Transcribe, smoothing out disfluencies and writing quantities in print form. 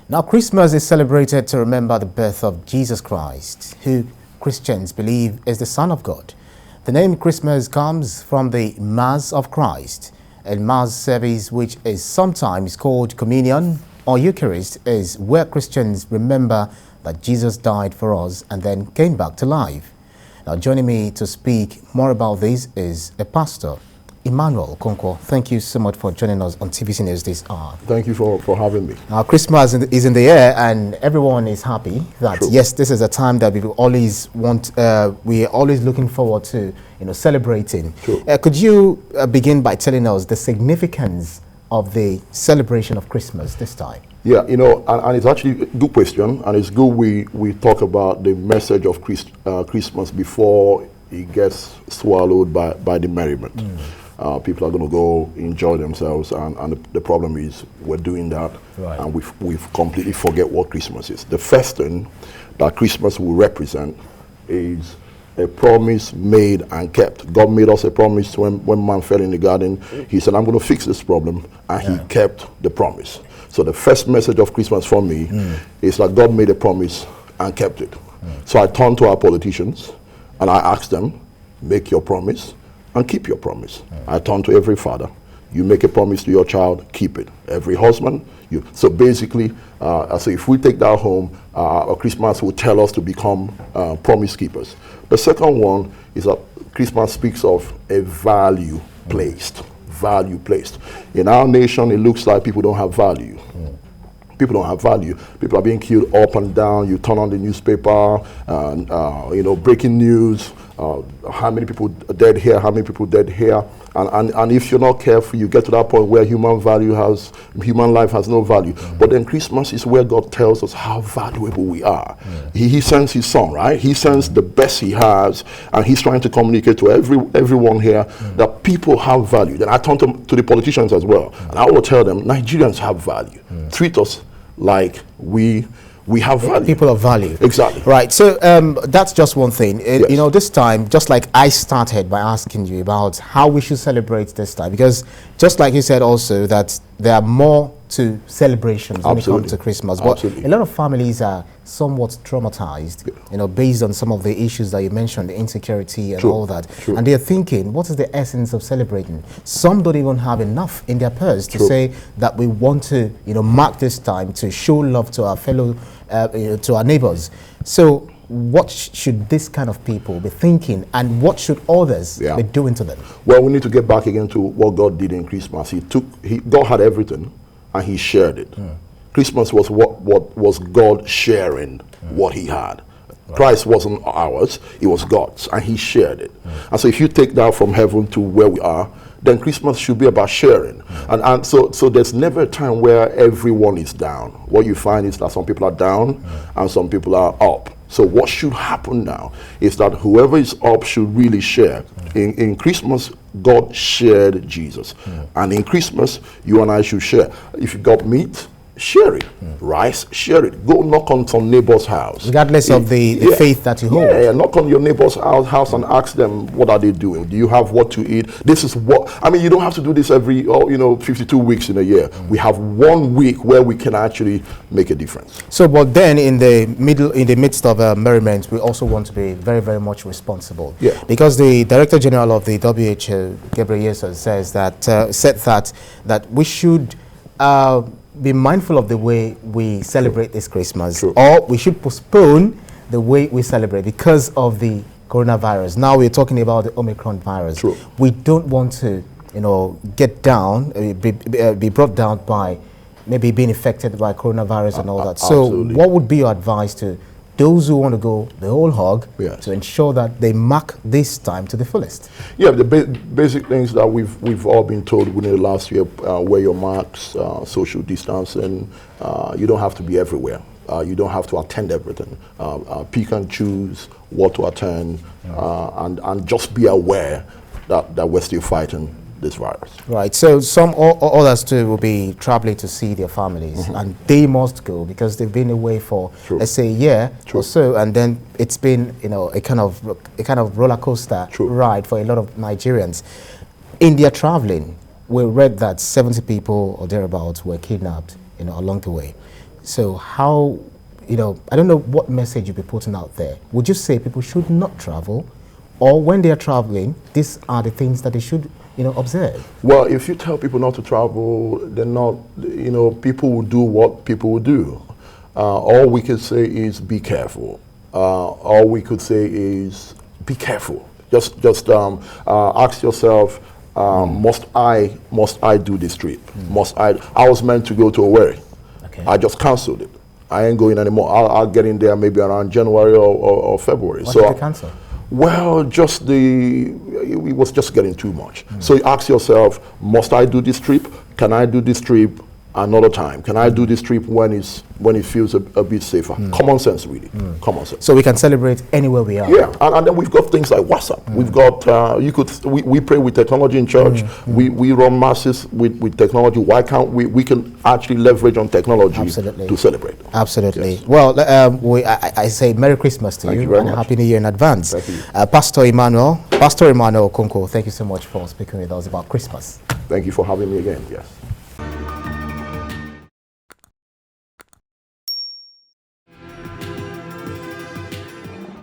Now, Christmas is celebrated to remember the birth of Jesus Christ, who Christians believe is the Son of God. The name Christmas comes from the Mass of Christ. A Mass service, which is sometimes called Communion or Eucharist, is where Christians remember that Jesus died for us and then came back to life. Now, joining me to speak more about this is a pastor, Emmanuel Okonkwo. Thank you so much for joining us on TVC News this hour. Thank you for having me. Now, Christmas is in the air, and everyone is happy that yes, this is a time that we always want. We are always looking forward to, celebrating. Could you begin by telling us the significance of the celebration of Christmas this time? Yeah, and it's actually a good question, and it's good we talk about the message of Christmas before it gets swallowed by the merriment. People are going to go enjoy themselves, and the problem is we're doing that, and we've completely forget what Christmas is. The first thing that Christmas will represent is a promise made and kept. God made us a promise when man fell in the garden. He said, I'm going to fix this problem, and he kept the promise. So the first message of Christmas for me is that God made a promise and kept it. So I turn to our politicians and I ask them, make your promise and keep your promise. I turn to every father. You make a promise to your child, keep it. Every husband, so basically, so if we take that home, Christmas will tell us to become promise keepers. The second one is that Christmas speaks of a value placed. Value placed. In our nation, it looks like people don't have value. People don't have value. People are being killed up and down. You turn on the newspaper, and breaking news. How many people are dead here? How many people dead here? And if you're not careful, you get to that point where human life has no value. But then Christmas is where God tells us how valuable we are. He sends His Son, right? He sends the best He has, and He's trying to communicate to everyone here that people have value. Then I turn to the politicians as well, and I will tell them Nigerians have value. Treat us like we have value. People of value. Exactly. Right. So that's just one thing. Yes. This time, just like I started by asking you about how we should celebrate this time, because just like you said also that there are more to celebrations when it comes to Christmas. But a lot of families are somewhat traumatized, based on some of the issues that you mentioned, the insecurity and all that. And they're thinking, what is the essence of celebrating? Some don't even have enough in their purse to say that we want to, mark this time to show love to our fellow, to our neighbors. So what should this kind of people be thinking, and what should others be doing to them? Well, we need to get back again to what God did in Christmas. God had everything, and He shared it. Christmas was what was God sharing what He had. Christ wasn't ours, it was God's, and He shared it. And so if you take that from heaven to where we are, then Christmas should be about sharing. And so there's never a time where everyone is down. What you find is that some people are down and some people are up. So what should happen now is that whoever is up should really share. In Christmas, God shared Jesus. And in Christmas, you and I should share. If you got meat, share it. Rice, share it. Go knock on some neighbor's house. Regardless of the faith that you hold. Yeah, knock on your neighbor's house and ask them, what are they doing? Do you have what to eat? This is what, you don't have to do this every, 52 weeks in a year. We have 1 week where we can actually make a difference. So, but then in the midst of merriment, we also want to be very, very much responsible. Yeah. Because the Director General of the WHO, Gabriel Jesus, says that, that we should be mindful of the way we celebrate this Christmas, or we should postpone the way we celebrate because of the coronavirus. Now we're talking about the Omicron virus. We don't want to, get down, be brought down by maybe being affected by coronavirus and all that. So what would be your advice to those who want to go the whole hog to ensure that they mark this time to the fullest? Yeah, the basic things that we've all been told within the last year: wear your masks, social distancing. You don't have to be everywhere. You don't have to attend everything. Pick and choose what to attend, and just be aware that we're still fighting this virus. Right. So some others too will be traveling to see their families, and they must go because they've been away for let's say a year or so, and then it's been a kind of roller coaster ride for a lot of Nigerians. In their traveling, we read that 70 people or thereabouts were kidnapped along the way. So how, you know, I don't know what message you'll be putting out there. Would you say people should not travel, or when they are traveling, these are the things that they should, you know, observe? Well, if you tell people not to travel, they're not, you know, people will do what people will do. All we could say is be careful. All we could say is be careful. Just ask yourself, must I do this trip? Must I? I was meant to go to Owerri. Okay. I just cancelled it. I ain't going anymore. I'll get in there maybe around January or February. Why did you cancel? Well, it was just getting too much. So you ask yourself, must I do this trip? Can I do this trip another time? Can I do this trip when it feels a bit safer? Common sense, really. Common sense. So we can celebrate anywhere we are. Yeah, and then we've got things like WhatsApp. We've got we pray with technology in church. We run masses with technology. Why can't we can actually leverage on technology to celebrate? Absolutely. Yes. Well, I say Merry Christmas to you and Happy New Year in advance. Thank you. Pastor Emmanuel Okonkwo, thank you so much for speaking with us about Christmas. Thank you for having me again. Yes.